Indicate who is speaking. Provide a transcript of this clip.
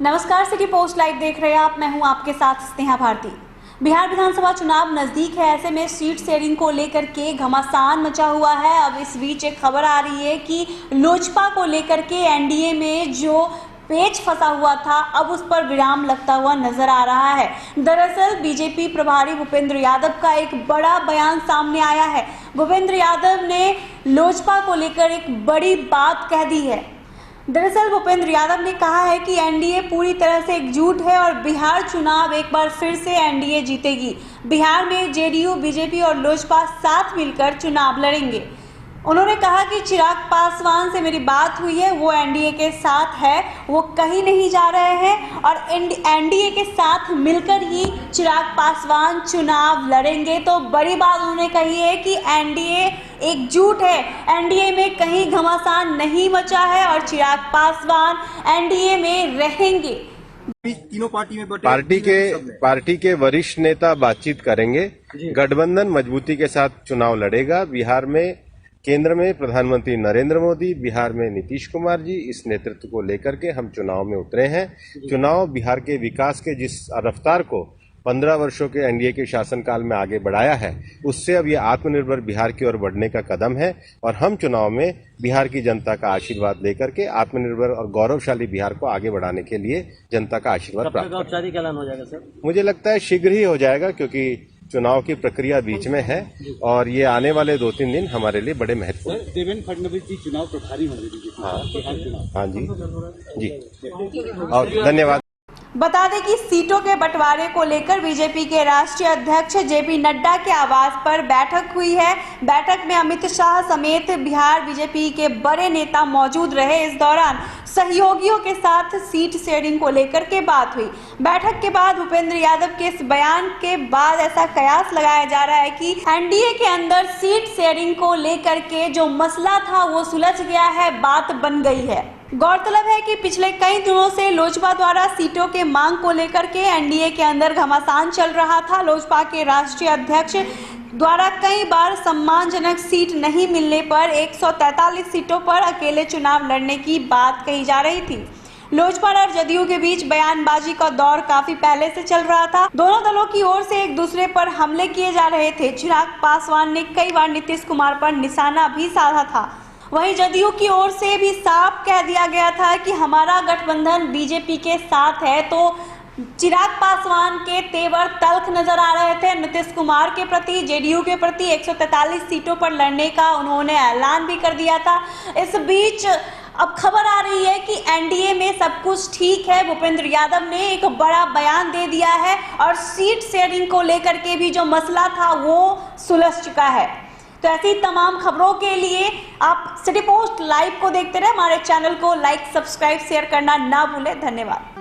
Speaker 1: नमस्कार, city post live देख रहे हैं आप। मैं हूं आपके साथ स्नेहा भारती। बिहार विधानसभा चुनाव नजदीक है, ऐसे में सीट शेयरिंग को लेकर के घमासान मचा हुआ है। अब इस बीच एक खबर आ रही है कि लोजपा को लेकर के एनडीए में जो पेच फंसा हुआ था, अब उस पर विराम लगता हुआ नजर आ रहा है। दरअसल बीजेपी प्रभारी भूपेंद्र यादव का एक बड़ा बयान सामने आया है। भूपेंद्र यादव ने लोजपा को लेकर एक बड़ी बात कह दी है। दरअसल भूपेंद्र यादव ने कहा है कि एनडीए पूरी तरह से एकजुट है और बिहार चुनाव एक बार फिर से एनडीए जीतेगी। बिहार में जेडीयू, बीजेपी और लोजपा साथ मिलकर चुनाव लड़ेंगे। उन्होंने कहा कि चिराग पासवान से मेरी बात हुई है, वो एनडीए के साथ है, वो कहीं नहीं जा रहे हैं और एनडीए के साथ मिलकर ही चिराग पासवान चुनाव लड़ेंगे। तो बड़ी बात उन्होंने कही है कि एनडीए एकजुट है, एनडीए में कहीं घमासान नहीं मचा है और चिराग पासवान एनडीए में रहेंगे।
Speaker 2: तीनों
Speaker 3: पार्टी के वरिष्ठ नेता बातचीत करेंगे। गठबंधन मजबूती के साथ चुनाव लड़ेगा। बिहार में केंद्र में प्रधानमंत्री नरेंद्र मोदी, बिहार में नीतीश कुमार जी, इस नेतृत्व को लेकर के हम चुनाव में उतरे हैं। चुनाव बिहार के विकास के जिस रफ्तार को 15 वर्षों के एनडीए के शासनकाल में आगे बढ़ाया है, उससे अब ये आत्मनिर्भर बिहार की ओर बढ़ने का कदम है और हम चुनाव में बिहार की जनता का आशीर्वाद लेकर के आत्मनिर्भर और गौरवशाली बिहार को आगे बढ़ाने के लिए जनता का आशीर्वाद प्राप्त।
Speaker 2: औपचारिक ऐलान हो जाएगा सर?
Speaker 3: मुझे लगता है शीघ्र ही हो जाएगा, क्योंकि चुनाव की प्रक्रिया बीच में है और ये आने वाले 2-3 दिन हमारे लिए बड़े महत्वपूर्ण।
Speaker 2: देवेंद्र फडणवीस जी चुनाव प्रभारी होंगे।
Speaker 3: हाँ जी और धन्यवाद।
Speaker 1: बता दें कि सीटों के बंटवारे को लेकर बीजेपी के राष्ट्रीय अध्यक्ष जेपी नड्डा के आवास पर बैठक हुई है। बैठक में अमित शाह समेत बिहार बीजेपी के बड़े नेता मौजूद रहे। इस दौरान सहयोगियों के साथ सीट शेयरिंग को लेकर के बात हुई। बैठक के बाद भूपेंद्र यादव के इस बयान के बाद ऐसा कयास लगाया जा रहा है कि एनडीए के अंदर सीट शेयरिंग को लेकर के जो मसला था वो सुलझ गया है, बात बन गई है। गौरतलब है कि पिछले कई दिनों से लोजपा द्वारा सीटों के मांग को लेकर के एनडीए के अंदर घमासान चल रहा था। लोजपा के राष्ट्रीय अध्यक्ष द्वारा कई बार सम्मानजनक सीट नहीं मिलने पर 143 सीटों पर अकेले चुनाव लड़ने की बात कही जा रही थी। लोजपा और जदयू के बीच बयानबाजी का दौर काफी पहले से चल रहा था। दोनों दलों की ओर से एक दूसरे पर हमले किए जा रहे थे। चिराग पासवान ने कई बार नीतीश कुमार पर निशाना भी साधा था। वहीं जदयू की ओर से भी साफ कह दिया गया था कि हमारा गठबंधन बीजेपी के साथ है। तो चिराग पासवान के तेवर तल्ख नजर आ रहे थे नीतीश कुमार के प्रति, जेडीयू के प्रति। 143 सीटों पर लड़ने का उन्होंने ऐलान भी कर दिया था। इस बीच अब खबर आ रही है कि एनडीए में सब कुछ ठीक है। भूपेंद्र यादव ने एक बड़ा बयान दे दिया है और सीट शेयरिंग को लेकर के भी जो मसला था वो सुलझ चुका है। तो ऐसी तमाम खबरों के लिए आप सिटी पोस्ट लाइव को देखते रहे। हमारे चैनल को लाइक, सब्सक्राइब, शेयर करना ना भूलें। धन्यवाद।